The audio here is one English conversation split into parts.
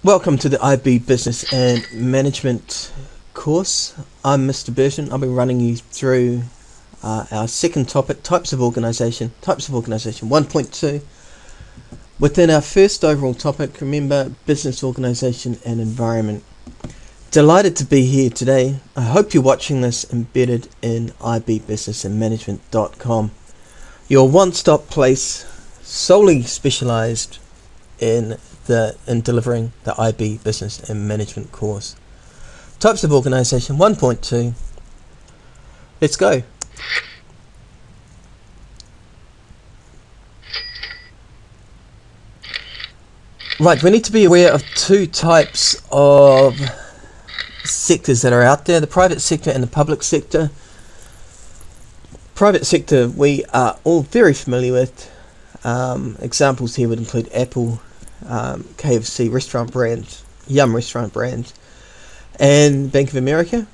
Welcome to the IB Business and Management course. I'm Mr. Burton. I'll be running you through our second topic, types of organisation 1.2. Within our first overall topic, remember business organisation and environment. Delighted to be here today. I hope you're watching this embedded in ibbusinessandmanagement.com, your one-stop place solely specialised in delivering the IB Business and Management course. Types of organisation 1.2. Let's go. Right, we need to be aware of two types of sectors that are out there, the private sector and the public sector. Private sector we are all very familiar with. Examples here would include Apple, KFC restaurant brands, Yum restaurant brands, and Bank of America.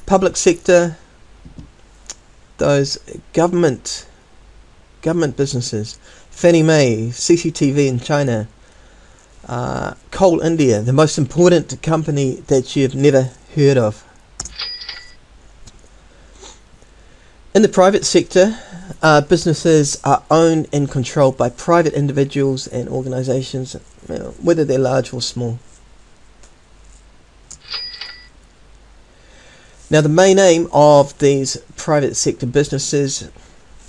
Public sector, those government businesses, Fannie Mae, CCTV in China, Coal India, the most important company that you've never heard of. In the private sector, businesses are owned and controlled by private individuals and organisations, whether they're large or small. Now, the main aim of these private sector businesses,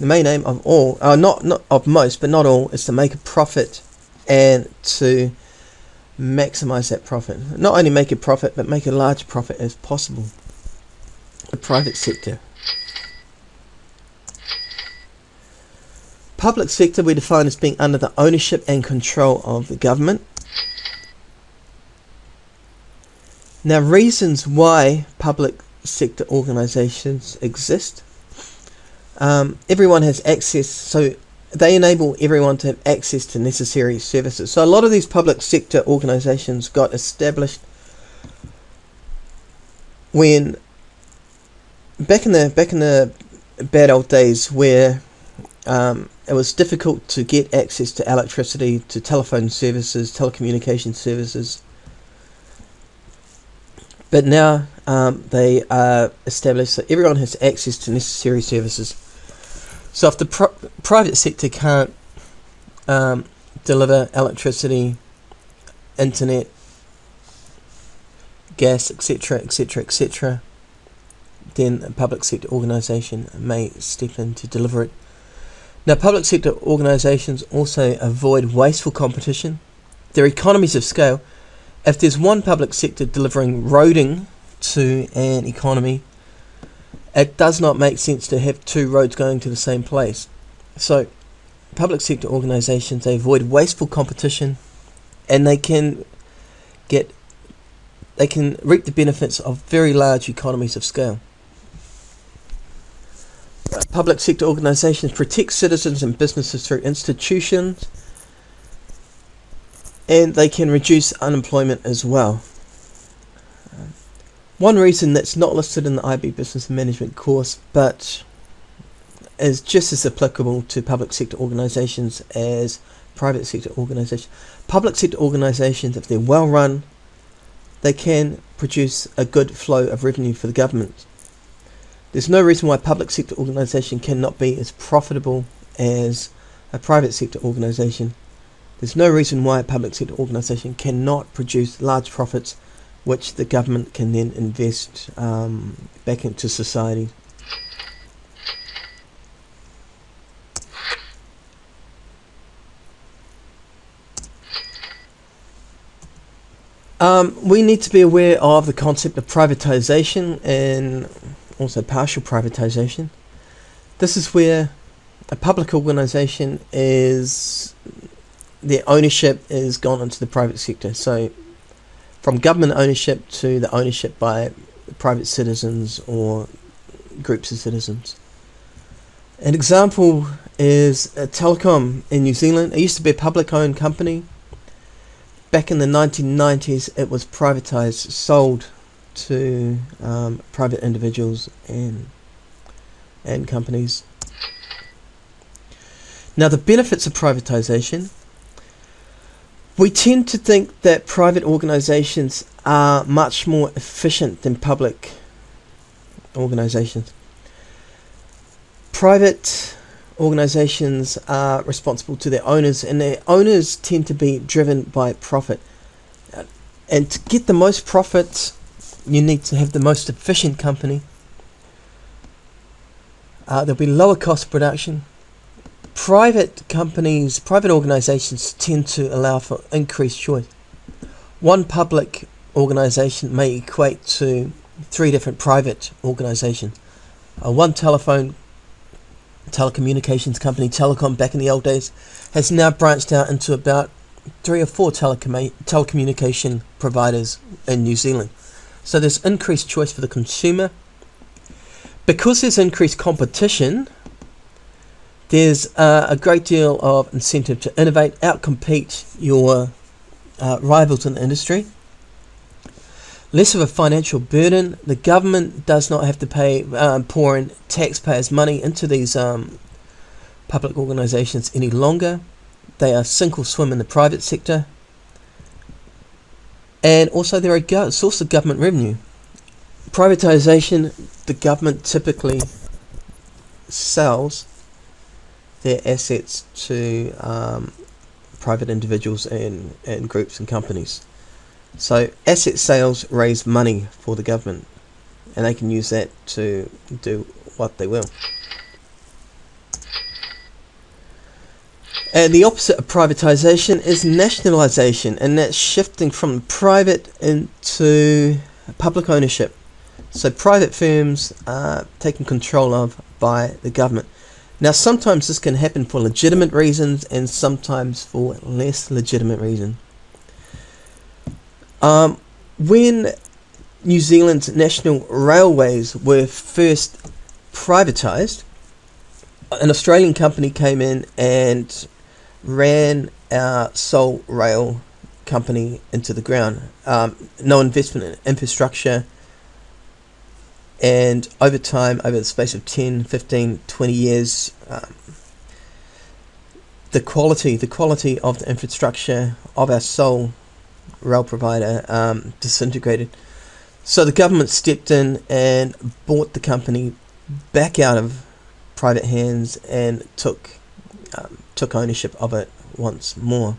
the main aim of all, not of most, but not all, is to make a profit and to maximise that profit. Not only make a profit, but make a large profit if possible. The private sector. Public sector we define as being under the ownership and control of the government. Now, reasons why public sector organisations exist. Everyone has access, so they enable everyone to have access to necessary services. So a lot of these public sector organisations got established when back in the bad old days where it was difficult to get access to electricity, to telephone services, telecommunication services. But now they are established so everyone has access to necessary services. So if the private sector can't deliver electricity, internet, gas, etc., then a public sector organisation may step in to deliver it. Now, public sector organisations also avoid wasteful competition. Their economies of scale. If there's one public sector delivering roading to an economy, it does not make sense to have two roads going to the same place. So, public sector organisations, they avoid wasteful competition, and they can reap the benefits of very large economies of scale. Public sector organisations protect citizens and businesses through institutions, and they can reduce unemployment as well. One reason that's not listed in the IB Business and Management course, but is just as applicable to public sector organisations as private sector organisations. Public sector organisations, if they're well run, they can produce a good flow of revenue for the government. There's no reason why a public sector organisation cannot be as profitable as a private sector organisation. There's no reason why a public sector organisation cannot produce large profits which the government can then invest back into society. We need to be aware of the concept of privatisation and also partial privatisation. This is where a public organisation their ownership is gone into the private sector. So from government ownership to the ownership by private citizens or groups of citizens. An example is Telecom in New Zealand. It used to be a public owned company. Back in the 1990s it was privatised, sold to private individuals and companies. Now, the benefits of privatisation. We tend to think that private organisations are much more efficient than public organisations. Private organisations are responsible to their owners, and their owners tend to be driven by profit. And to get the most profits, you need to have the most efficient company. There'll be lower cost production. Private companies, private organisations tend to allow for increased choice. One public organisation may equate to 3 different private organisations. One telecommunications company, Telecom, back in the old days, has now branched out into about 3 or 4 telecommunication providers in New Zealand. So there's increased choice for the consumer. Because there's increased competition, there's a great deal of incentive to innovate, outcompete your rivals in the industry. Less of a financial burden. The government does not have to pay pour in taxpayers' money into these public organisations any longer. They are sink or swim in the private sector. And also they're a source of government revenue. Privatisation, the government typically sells their assets to private individuals and groups and companies. So asset sales raise money for the government, and they can use that to do what they will. And the opposite of privatisation is nationalisation, and that's shifting from private into public ownership. So private firms are taken control of by the government. Now sometimes this can happen for legitimate reasons and sometimes for less legitimate reasons. When New Zealand's national railways were first privatised, an Australian company came in and ran our sole rail company into the ground. No investment in infrastructure, and over time, over the space of 10, 15, 20 years, the quality of the infrastructure of our sole rail provider disintegrated. So the government stepped in and bought the company back out of private hands and took ownership of it once more,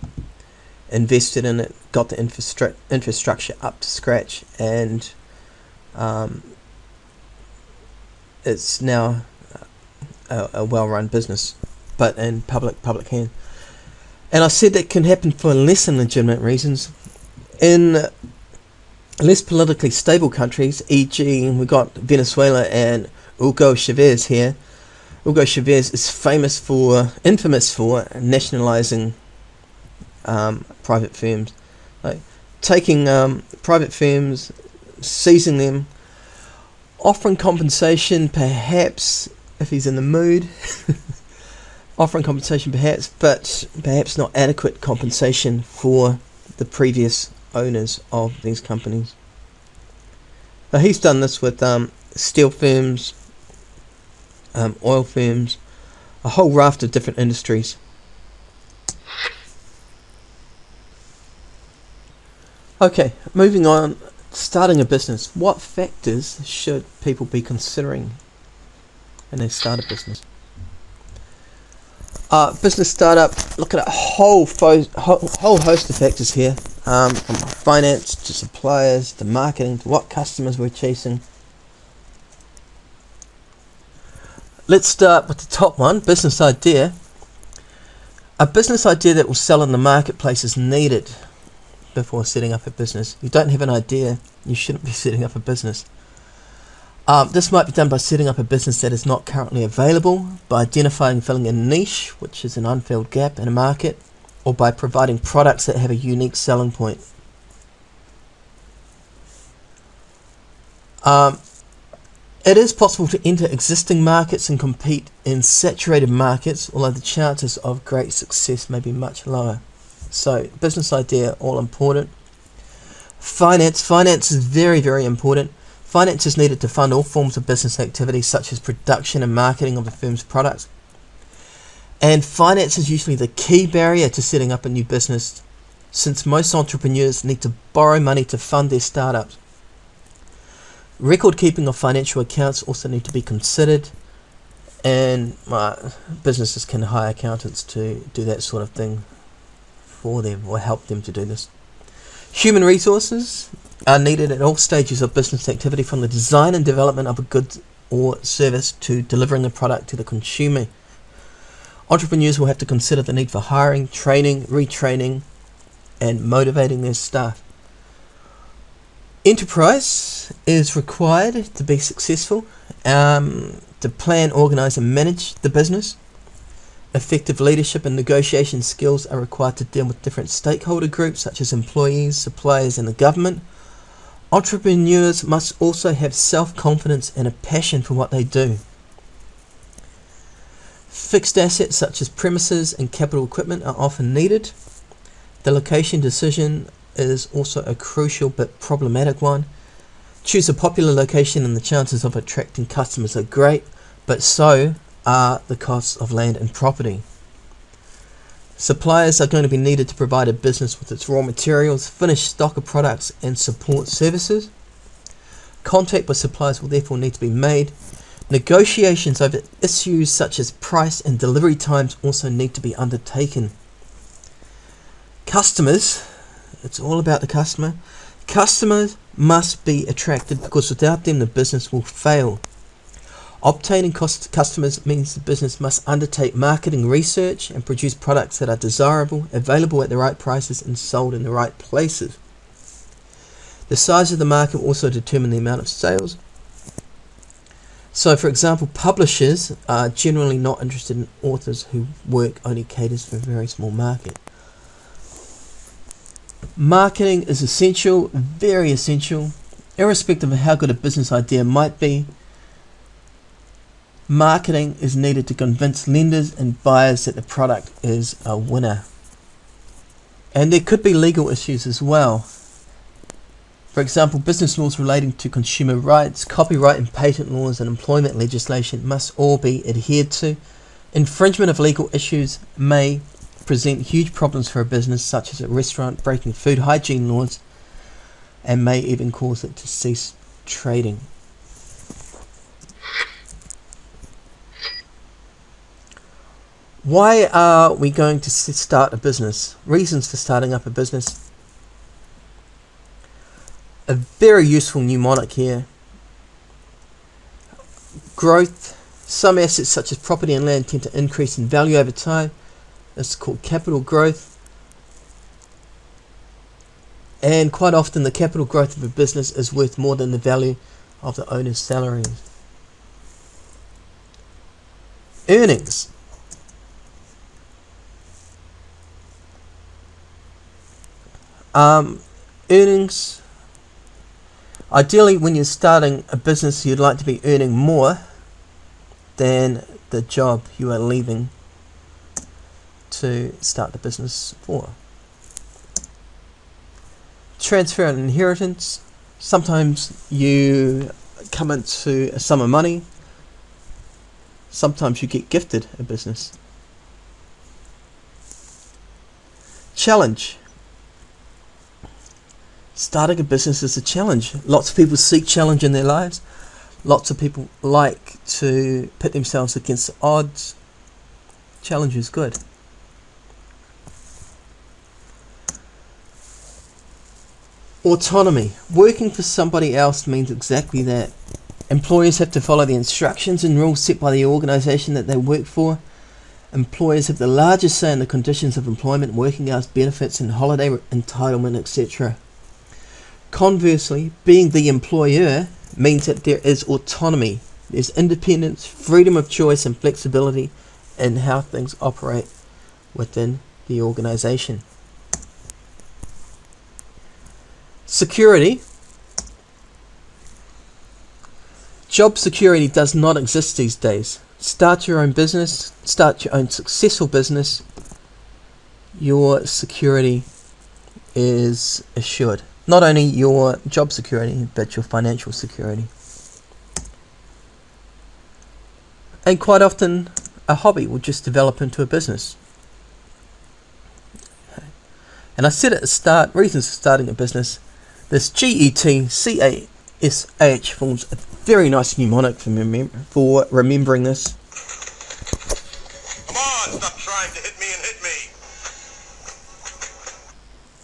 invested in it, got the infrastructure up to scratch, and it's now a well-run business, but in public hands. And I said that can happen for less than legitimate reasons. In less politically stable countries, e.g. we've got Venezuela and Hugo Chavez here. Hugo Chavez is infamous for nationalising private firms, like taking private firms, seizing them, offering compensation perhaps if he's in the mood, offering compensation perhaps, but perhaps not adequate compensation for the previous owners of these companies. Now he's done this with steel firms, oil firms, a whole raft of different industries. Okay, moving on. Starting a business. What factors should people be considering when they start a business? Business startup, look at a whole host of factors here, from finance to suppliers to marketing to what customers we're chasing. Let's start with the top one, business idea. A business idea that will sell in the marketplace is needed before setting up a business. You don't have an idea, you shouldn't be setting up a business. This might be done by setting up a business that is not currently available, by identifying and filling a niche, which is an unfilled gap in a market, or by providing products that have a unique selling point. It is possible to enter existing markets and compete in saturated markets, although the chances of great success may be much lower. So, business idea, all important. Finance is very, very important. Finance is needed to fund all forms of business activities such as production and marketing of the firm's products. And finance is usually the key barrier to setting up a new business. since most entrepreneurs need to borrow money to fund their startups. Record keeping of financial accounts also need to be considered, and businesses can hire accountants to do that sort of thing for them or help them to do this. Human resources are needed at all stages of business activity, from the design and development of a good or service to delivering a product to the consumer. Entrepreneurs will have to consider the need for hiring, training, retraining, and motivating their staff. Enterprise is required to be successful, to plan, organise and manage the business. Effective leadership and negotiation skills are required to deal with different stakeholder groups such as employees, suppliers and the government. Entrepreneurs must also have self-confidence and a passion for what they do. Fixed assets such as premises and capital equipment are often needed. The location decision is also a crucial but problematic one. Choose a popular location and the chances of attracting customers are great, but so are the costs of land and property. Suppliers are going to be needed to provide a business with its raw materials, finished stock of products and support services. Contact with suppliers will therefore need to be made. Negotiations over issues such as price and delivery times also need to be undertaken. Customers, it's all about the customer. Customers must be attracted, because without them the business will fail. Obtaining customers means the business must undertake marketing research and produce products that are desirable, available at the right prices and sold in the right places. The size of the market will also determine the amount of sales. So for example, publishers are generally not interested in authors whose work only caters for a very small market. Marketing is essential, very essential, irrespective of how good a business idea might be. Marketing is needed to convince lenders and buyers that the product is a winner. And there could be legal issues as well. For example, business laws relating to consumer rights, copyright and patent laws and employment legislation must all be adhered to. Infringement of legal issues may present huge problems for a business, such as a restaurant breaking food hygiene laws, and may even cause it to cease trading. Why are we going to start a business? Reasons for starting up a business. A very useful mnemonic here. Growth. Some assets such as property and land tend to increase in value over time. It's called capital growth. And quite often the capital growth of a business is worth more than the value of the owner's salaries. Earnings. Earnings. Ideally, when you're starting a business, you'd like to be earning more than the job you are leaving to start the business for. Transfer and inheritance. Sometimes you come into a sum of money. Sometimes you get gifted a business. Challenge. Starting a business is a challenge. Lots of people seek challenge in their lives. Lots of people like to put themselves against the odds. Challenge is good. Autonomy. Working for somebody else means exactly that. Employees have to follow the instructions and rules set by the organisation that they work for. Employers have the largest say in the conditions of employment, working hours, benefits and holiday entitlement, etc. Conversely, being the employer means that there is autonomy. There's independence, freedom of choice and flexibility in how things operate within the organisation. Security. Job security does not exist these days. Start your own business, start your own successful business. Your security is assured. Not only your job security, but your financial security. And quite often, a hobby will just develop into a business. And I said at the start, reasons for starting a business, this GETCASH forms a very nice mnemonic for remembering this. Come on, stop trying to hit me and hit me.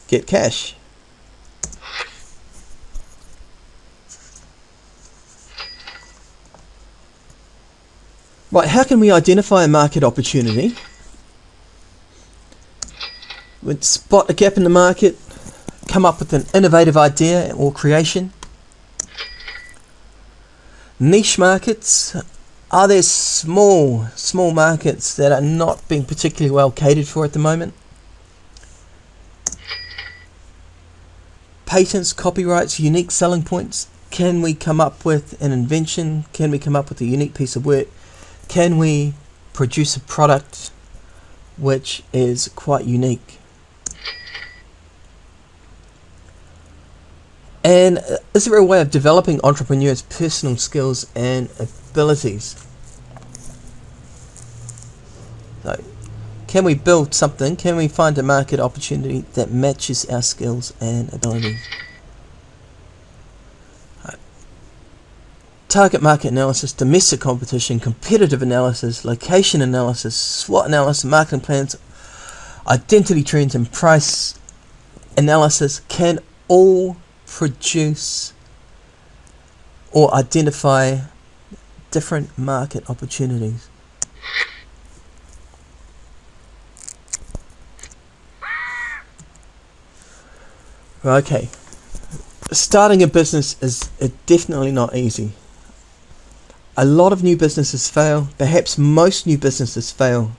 Get cash. Right, how can we identify a market opportunity? We'd spot a gap in the market, come up with an innovative idea or creation. Niche markets. Are there small markets that are not being particularly well catered for at the moment? Patents, copyrights, unique selling points. Can we come up with an invention? Can we come up with a unique piece of work? Can we produce a product which is quite unique? And is there a way of developing entrepreneurs' personal skills and abilities? So, can we build something? Can we find a market opportunity that matches our skills and abilities? Target market analysis, domestic competition, competitive analysis, location analysis, SWOT analysis, marketing plans, identity trends, and price analysis can all produce or identify different market opportunities. Okay, starting a business is definitely not easy. A lot of new businesses fail. Perhaps most new businesses fail.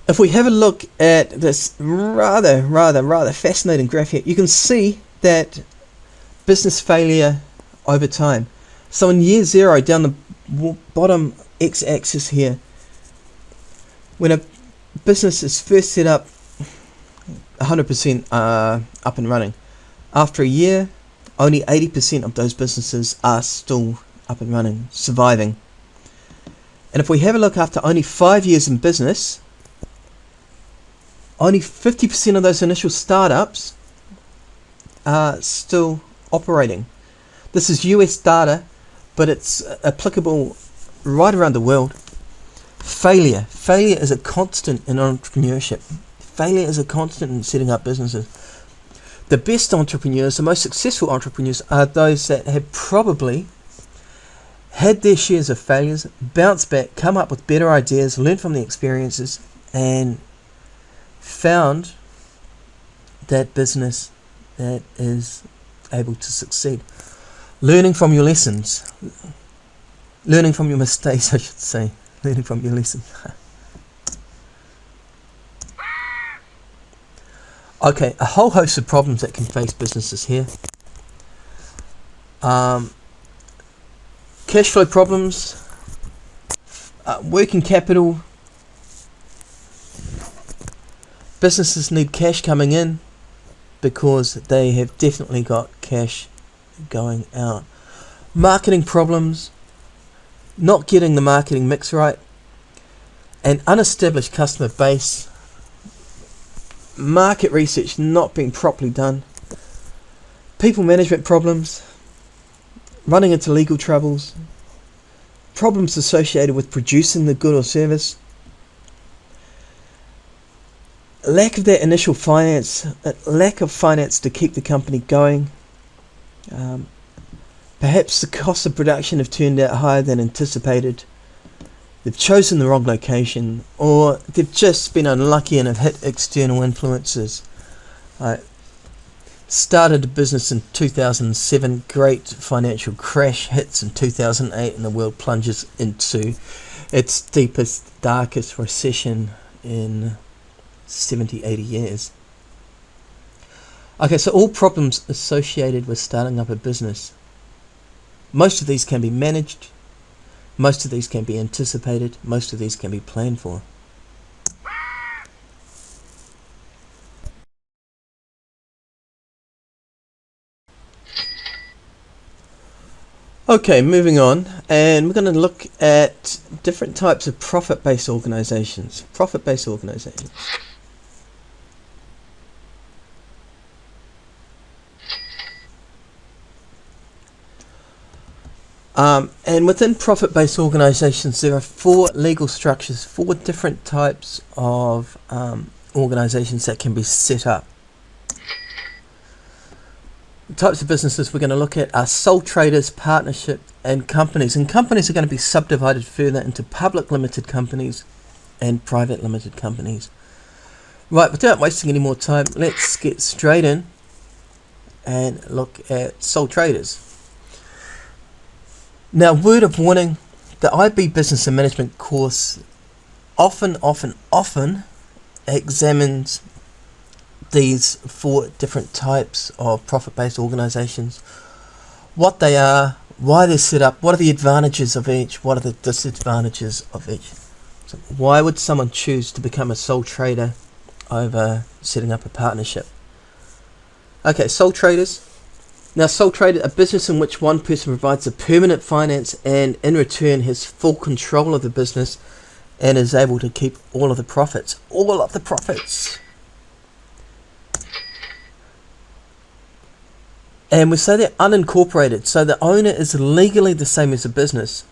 If we have a look at this rather fascinating graph here, you can see that business failure over time. So in year 0, down the bottom x-axis here, when a business is first set up 100% up and running, after a year, only 80% of those businesses are still up and running, surviving. And if we have a look after only 5 years in business, only 50% of those initial startups are still operating. This is US data, but it's applicable right around the world. Failure is a constant in entrepreneurship. Failure is a constant in setting up businesses. The best entrepreneurs, the most successful entrepreneurs, are those that have probably had their shares of failures, bounced back, come up with better ideas, learned from the experiences, and found that business that is able to succeed. Learning from your lessons. Learning from your mistakes, I should say. Learning from your lessons. Okay, a whole host of problems that can face businesses here. Cash flow problems, working capital. Businesses need cash coming in because they have definitely got cash going out. Marketing problems, not getting the marketing mix right, an unestablished customer base, market research not being properly done, people management problems, running into legal troubles, problems associated with producing the good or service, lack of that initial finance, lack of finance to keep the company going. Perhaps the costs of production have turned out higher than anticipated. They've chosen the wrong location, or they've just been unlucky and have hit external influences. Started a business in 2007, great financial crash hits in 2008, and the world plunges into its deepest, darkest recession in 70, 80 years. Okay, so all problems associated with starting up a business. Most of these can be managed. Most of these can be anticipated. Most of these can be planned for. Okay, moving on, and we're going to look at different types of profit-based organisations. Profit-based organisations. And within profit-based organisations, there are four legal structures, four different types of organisations that can be set up. The types of businesses we're going to look at are sole traders, partnership, and companies. And companies are going to be subdivided further into public limited companies and private limited companies. Right, without wasting any more time, let's get straight in and look at sole traders. Now, word of warning, the IB Business and Management course often examines these four different types of profit-based organisations, what they are, why they're set up, what are the advantages of each, what are the disadvantages of each. So why would someone choose to become a sole trader over setting up a partnership? Okay, sole traders. Now, sole trader, a business in which one person provides the permanent finance and in return has full control of the business and is able to keep all of the profits. All of the profits. And we say they're unincorporated, so the owner is legally the same as the business.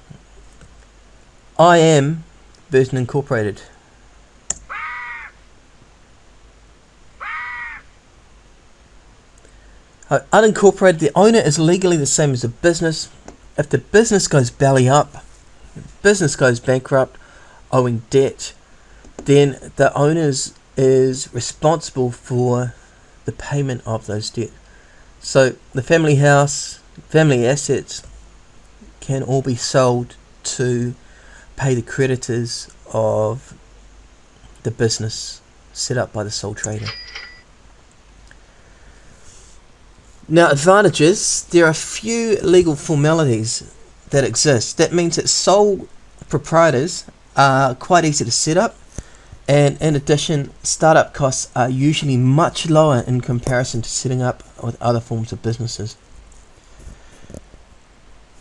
I am Burton Incorporated. Unincorporated, the owner is legally the same as the business. If the business goes belly up, business goes bankrupt, owing debt, then the owner is responsible for the payment of those debts. So the family house, family assets can all be sold to pay the creditors of the business set up by the sole trader. Now, advantages, there are few legal formalities that exist. That means that sole proprietors are quite easy to set up, and in addition, startup costs are usually much lower in comparison to setting up with other forms of businesses.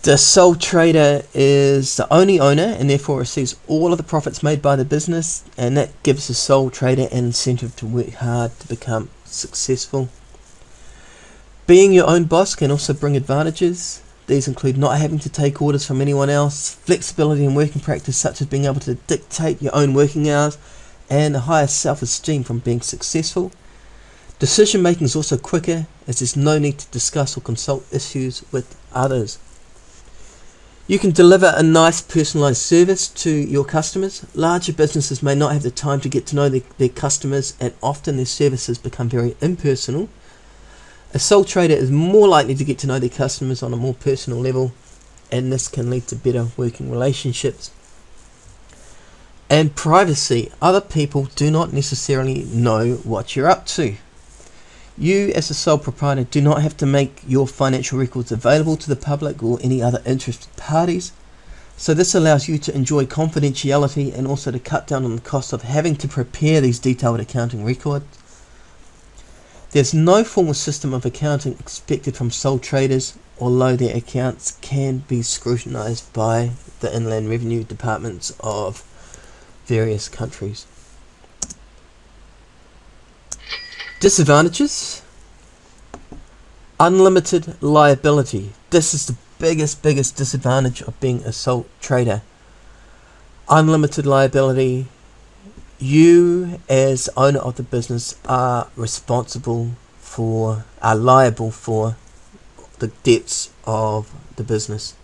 The sole trader is the only owner and therefore receives all of the profits made by the business, and that gives the sole trader an incentive to work hard to become successful. Being your own boss can also bring advantages. These include not having to take orders from anyone else, flexibility in working practice such as being able to dictate your own working hours, and a higher self-esteem from being successful. Decision making is also quicker as there's no need to discuss or consult issues with others. You can deliver a nice personalised service to your customers. Larger businesses may not have the time to get to know their customers, and often their services become very impersonal. A sole trader is more likely to get to know their customers on a more personal level, and this can lead to better working relationships. And privacy. Other people do not necessarily know what you're up to. You, as a sole proprietor, do not have to make your financial records available to the public or any other interested parties. So this allows you to enjoy confidentiality and also to cut down on the cost of having to prepare these detailed accounting records. There's no formal system of accounting expected from sole traders, although their accounts can be scrutinised by the Inland Revenue departments of various countries. Disadvantages. Unlimited liability. This is the biggest disadvantage of being a sole trader. Unlimited liability. You, as owner of the business, are liable for the debts of the business.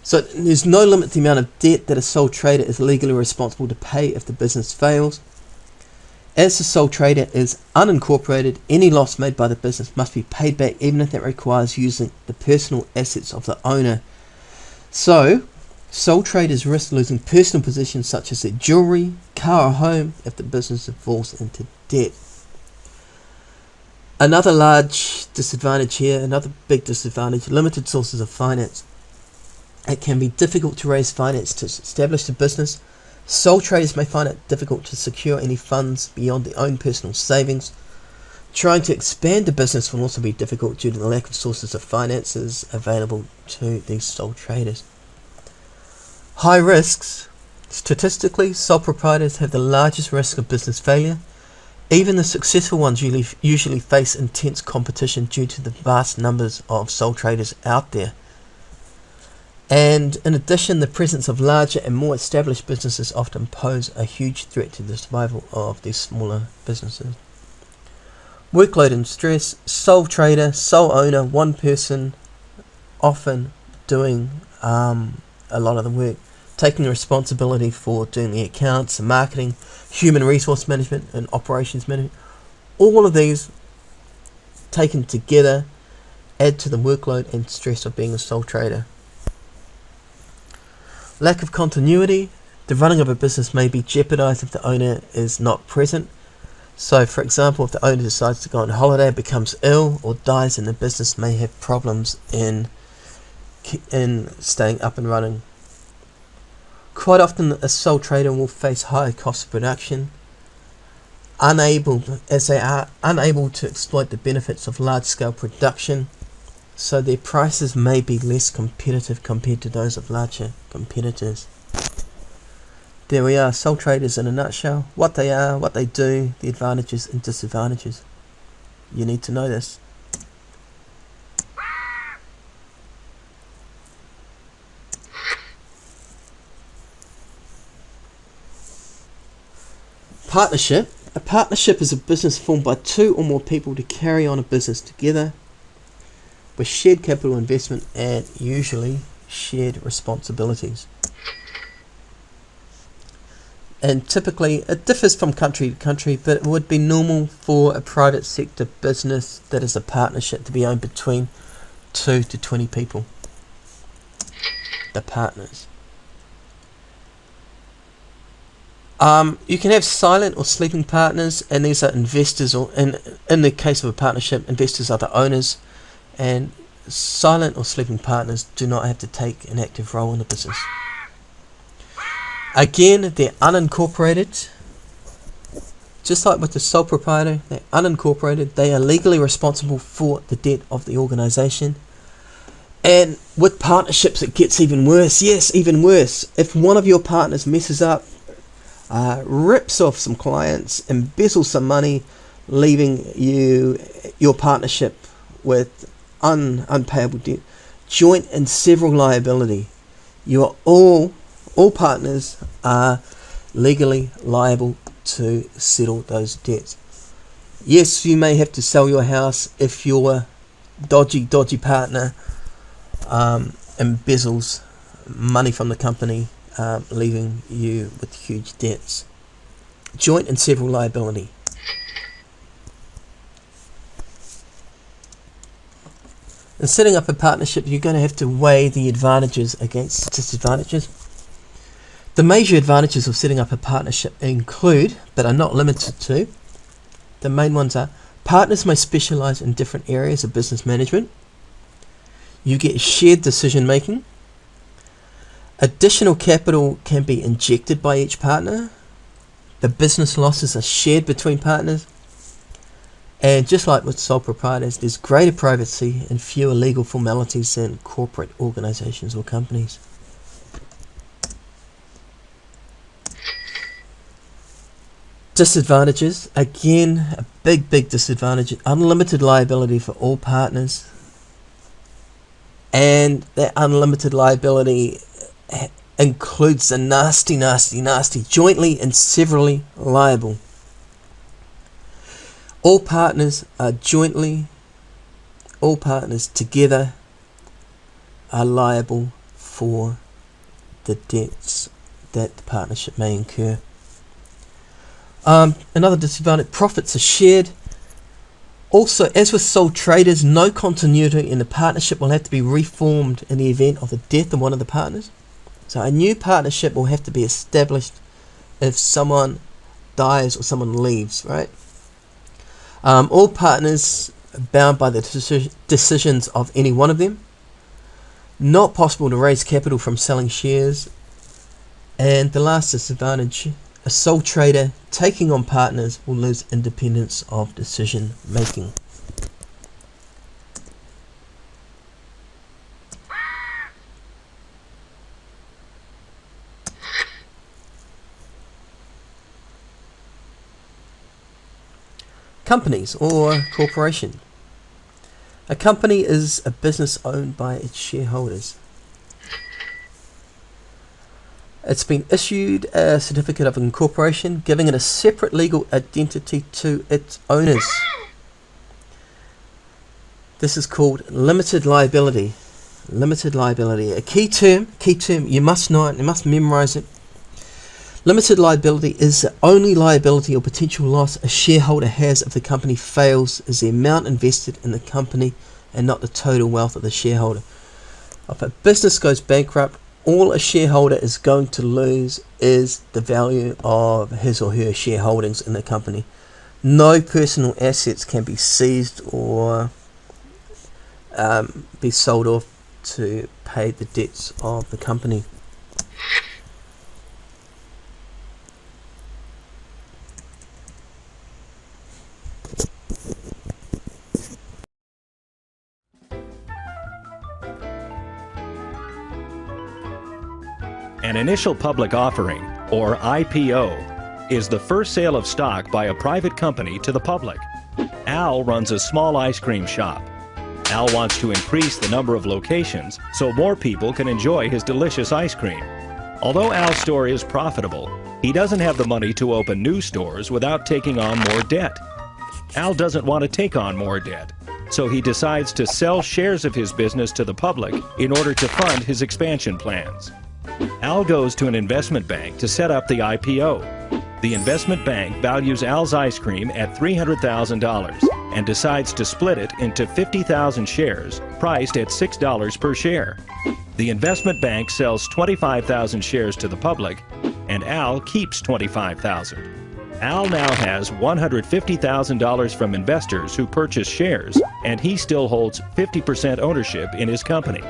So there's no limit to the amount of debt that a sole trader is legally responsible to pay if the business fails. As the sole trader is unincorporated, any loss made by the business must be paid back, even if that requires using the personal assets of the owner. So sole traders risk losing personal possessions such as their jewellery, car or home if the business falls into debt. Another large disadvantage here, another big disadvantage, limited sources of finance. It can be difficult to raise finance to establish the business. Sole traders may find it difficult to secure any funds beyond their own personal savings. Trying to expand the business will also be difficult due to the lack of sources of finances available to these sole traders. High risks. Statistically, sole proprietors have the largest risk of business failure. Even the successful ones usually face intense competition due to the vast numbers of sole traders out there. And in addition, the presence of larger and more established businesses often pose a huge threat to the survival of these smaller businesses. Workload and stress. Sole trader, sole owner, one person, often doing a lot of the work, taking responsibility for doing the accounts, marketing, human resource management and operations management. All of these taken together add to the workload and stress of being a sole trader. Lack of continuity. The running of a business may be jeopardized if the owner is not present. So, for example, if the owner decides to go on holiday, becomes ill or dies, then the business may have problems in staying up and running. Quite often, a sole trader will face higher costs of production, as they are unable to exploit the benefits of large-scale production, so their prices may be less competitive compared to those of larger competitors. There we are, sole traders in a nutshell. What they are, what they do, the advantages and disadvantages. You need to know this. Partnership. A partnership is a business formed by two or more people to carry on a business together with shared capital investment and usually shared responsibilities. And typically, it differs from country to country, but it would be normal for a private sector business that is a partnership to be owned between 2 to 20 people. The partners. You can have silent or sleeping partners, and these are investors, or in the case of a partnership, investors are the owners, and silent or sleeping partners do not have to take an active role in the business. Again, they're unincorporated. Just like with the sole proprietor, they're unincorporated. They are legally responsible for the debt of the organisation. And with partnerships, it gets even worse. Yes, even worse. If one of your partners messes up, rips off some clients, embezzles some money, leaving your partnership with unpayable debt, joint and several liability. You are all partners are legally liable to settle those debts. Yes, you may have to sell your house if your dodgy partner embezzles money from the company, leaving you with huge debts. Joint and several liability. In setting up a partnership, you're going to have to weigh the advantages against the disadvantages. The major advantages of setting up a partnership include, but are not limited to, the main ones are: partners may specialize in different areas of business management. You get shared decision making. Additional capital can be injected by each partner. The business losses are shared between partners. And just like with sole proprietors, there's greater privacy and fewer legal formalities than corporate organizations or companies. Disadvantages, again, a big disadvantage: unlimited liability for all partners, and that unlimited liability includes the nasty jointly and severally liable. All partners together are liable for the debts that the partnership may incur. Another disadvantage: profits are shared. Also, as with sole traders, no continuity in the partnership will have to be reformed in the event of the death of one of the partners. So a new partnership will have to be established if someone dies or someone leaves, right? All partners are bound by the decisions of any one of them. Not possible to raise capital from selling shares. And the last disadvantage: A sole trader taking on partners will lose independence of decision making. Companies or corporation. A company is a business owned by its shareholders. It's been issued a certificate of incorporation, giving it a separate legal identity to its owners. This is called limited liability. Limited liability. A key term, you must know it, you must memorize it. Limited liability is the only liability or potential loss a shareholder has if the company fails is the amount invested in the company and not the total wealth of the shareholder. If a business goes bankrupt, all a shareholder is going to lose is the value of his or her shareholdings in the company. No personal assets can be seized or be sold off to pay the debts of the company. An initial public offering, or IPO, is the first sale of stock by a private company to the public. Al runs a small ice cream shop. Al wants to increase the number of locations so more people can enjoy his delicious ice cream. Although Al's store is profitable, he doesn't have the money to open new stores without taking on more debt. Al doesn't want to take on more debt, so he decides to sell shares of his business to the public in order to fund his expansion plans. Al goes to an investment bank to set up the IPO. The investment bank values Al's ice cream at $300,000 and decides to split it into 50,000 shares priced at $6 per share. The investment bank sells 25,000 shares to the public, and Al keeps 25,000. Al now has $150,000 from investors who purchase shares, and he still holds 50% ownership in his company.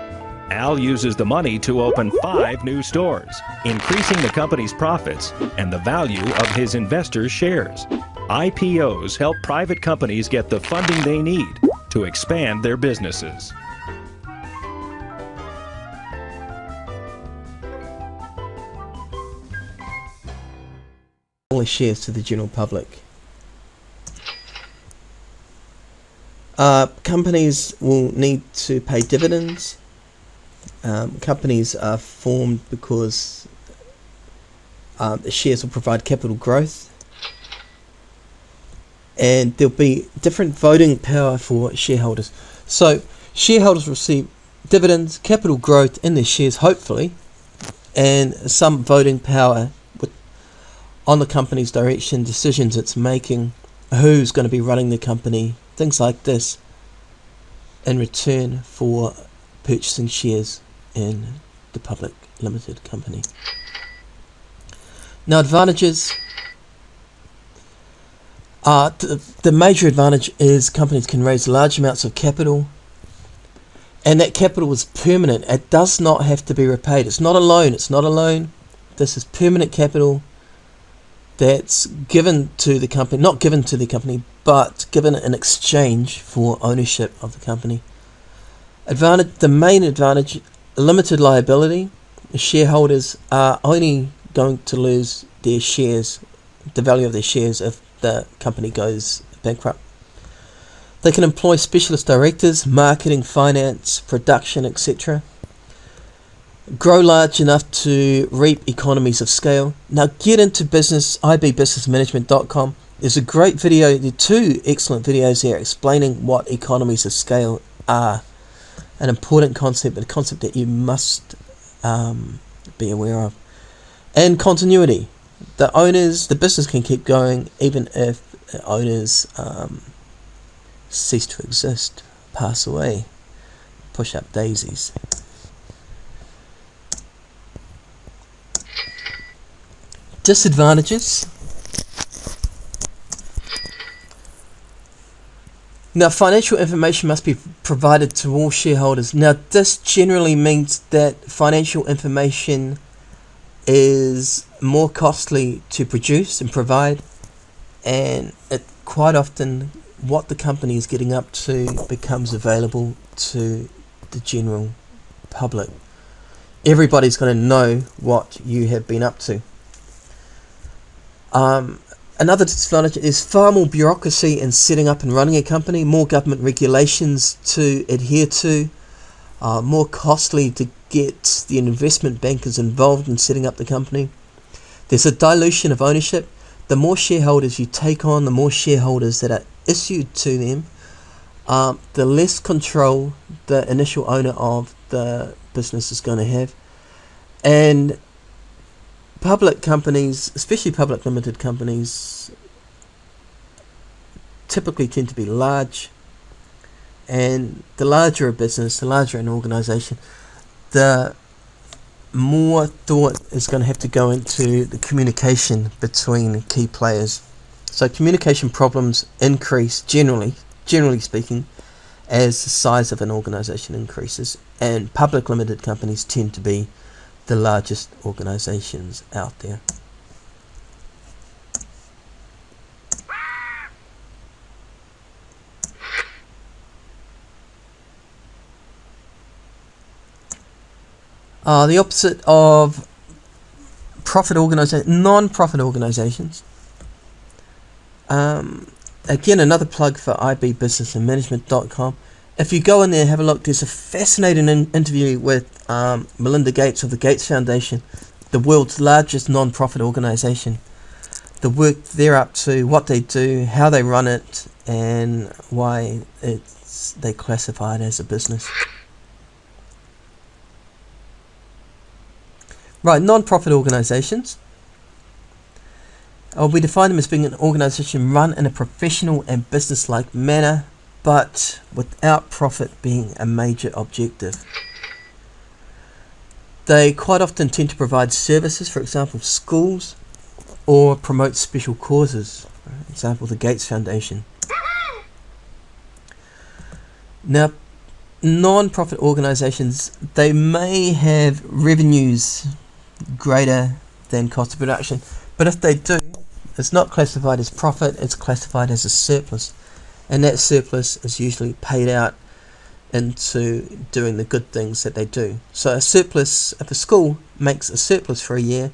Al uses the money to open 5 new stores, increasing the company's profits and the value of his investors' shares. IPOs help private companies get the funding they need to expand their businesses. All shares to the general public. Companies will need to pay dividends. Companies are formed because the shares will provide capital growth, and there'll be different voting power for shareholders. So shareholders receive dividends, capital growth in their shares, hopefully, and some voting power on the company's direction, decisions it's making, who's going to be running the company, things like this, in return for purchasing shares in the public limited company. Now, advantages. The major advantage is companies can raise large amounts of capital, and that capital is permanent. It does not have to be repaid. It's not a loan. This is permanent capital that's given to the company, not given to the company, but given in exchange for ownership of the company. The main advantage, limited liability. The shareholders are only going to lose their shares, the value of their shares, if the company goes bankrupt. They can employ specialist directors, marketing, finance, production, etc. Grow large enough to reap economies of scale. Now get into business, ibbusinessmanagement.com. There's a great video, there are 2 excellent videos here explaining what economies of scale are. An important concept, but a concept that you must be aware of. And continuity. The business can keep going even if the owners cease to exist, pass away, push up daisies. Disadvantages. Now, financial information must be provided to all shareholders. Now, this generally means that financial information more costly to produce and provide, and it quite often what the company is getting up to becomes available to the general public. Everybody's going to know what you have been up to. Another disadvantage is far more bureaucracy in setting up and running a company, more government regulations to adhere to, more costly to get the investment bankers involved in setting up the company. There's a dilution of ownership. The more shareholders you take on, the more shareholders that are issued to them, the less control the initial owner of the business is going to have. And public companies, especially public limited companies, typically tend to be large, and the larger a business, the larger an organisation, the more thought is going to have to go into the communication between key players. So communication problems increase generally speaking, as the size of an organisation increases, and public limited companies tend to be the largest organisations out there. The opposite of non-profit organisations. Again, another plug for ibbusinessandmanagement.com. If you go in there and have a look, there's a fascinating interview with Melinda Gates of the Gates Foundation, the world's largest non-profit organisation. The work they're up to, what they do, how they run it, and why they classify it as a business. Right, non-profit organisations. We define them as being an organisation run in a professional and business-like manner, but without profit being a major objective. They quite often tend to provide services, for example, schools, or promote special causes, for example, the Gates Foundation. Now, non-profit organisations, they may have revenues greater than cost of production, but if they do, it's not classified as profit, it's classified as a surplus, and that surplus is usually paid out into doing the good things that they do. So a surplus, if a school makes a surplus for a year,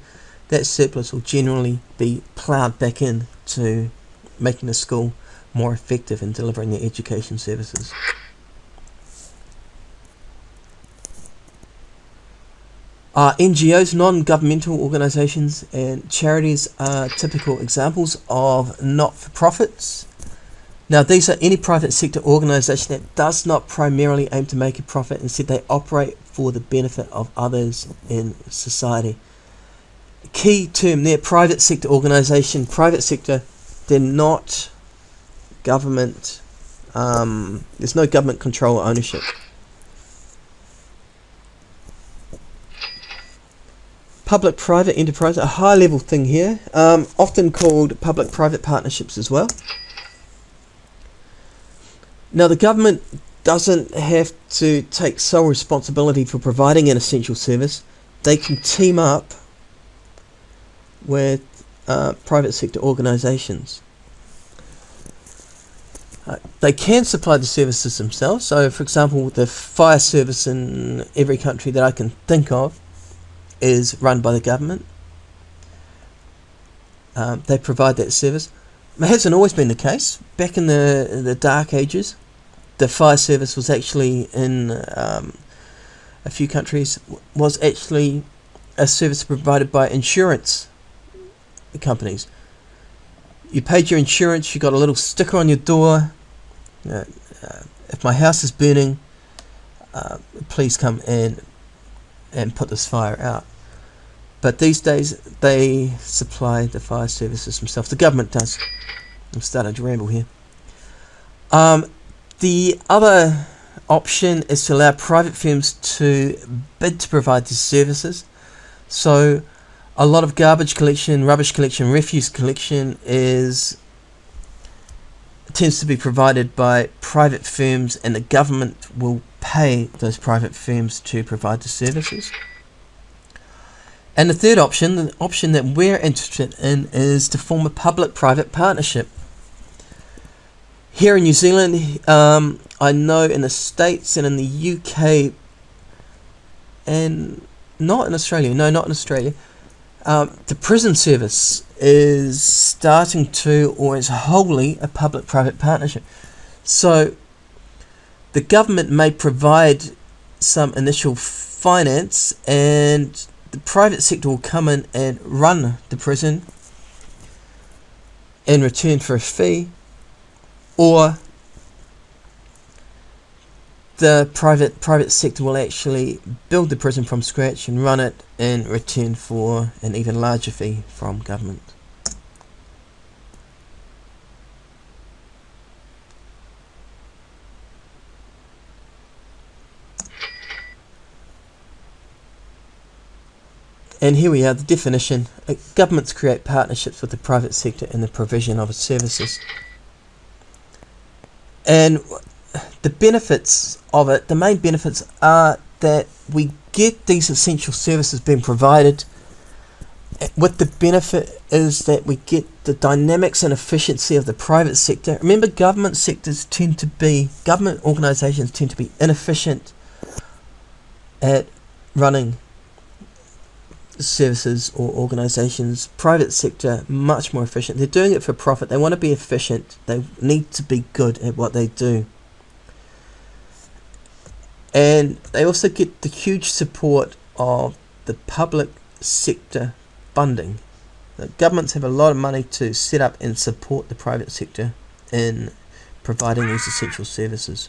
that surplus will generally be ploughed back in to making the school more effective in delivering their education services. NGOs, non-governmental organisations and charities are typical examples of not-for-profits. Now, these are any private sector organisation that does not primarily aim to make a profit. Instead, they operate for the benefit of others in society. Key term there, private sector organisation. Private sector, they're not government. There's no government control or ownership. Public-private enterprise, a high-level thing here, often called public-private partnerships as well. Now, the government doesn't have to take sole responsibility for providing an essential service. They can team up with private sector organisations. They can supply the services themselves. So, for example, the fire service in every country that I can think of is run by the government. They provide that service. It hasn't always been the case. Back in the dark ages, the fire service was actually in a few countries was actually a service provided by insurance companies. You paid your insurance, you got a little sticker on your door. If my house is burning, please come and put this fire out. But these days they supply the fire services themselves. The government does. I'm starting to ramble here. The other option is to allow private firms to bid to provide these services. So a lot of garbage collection, rubbish collection, refuse collection tends to be provided by private firms, and the government will pay those private firms to provide the services. And the third option, the option that we're interested in, is to form a public-private partnership. Here in New Zealand, I know in the States and in the UK, and not in Australia, the prison service is starting to, or is wholly, a public-private partnership. So the government may provide some initial finance, and the private sector will come in and run the prison in return for a fee, or the private sector will actually build the prison from scratch and run it in return for an even larger fee from government. And here we are, the definition. Governments create partnerships with the private sector in the provision of services. And the benefits of it, the main benefits are that we get these essential services being provided, with the benefit is that we get the dynamics and efficiency of the private sector. Remember, government organisations tend to be inefficient at running services or organisations. Private sector, much more efficient. They're doing it for profit. They want to be efficient. They need to be good at what they do. And they also get the huge support of the public sector funding. The governments have a lot of money to set up and support the private sector in providing these essential services.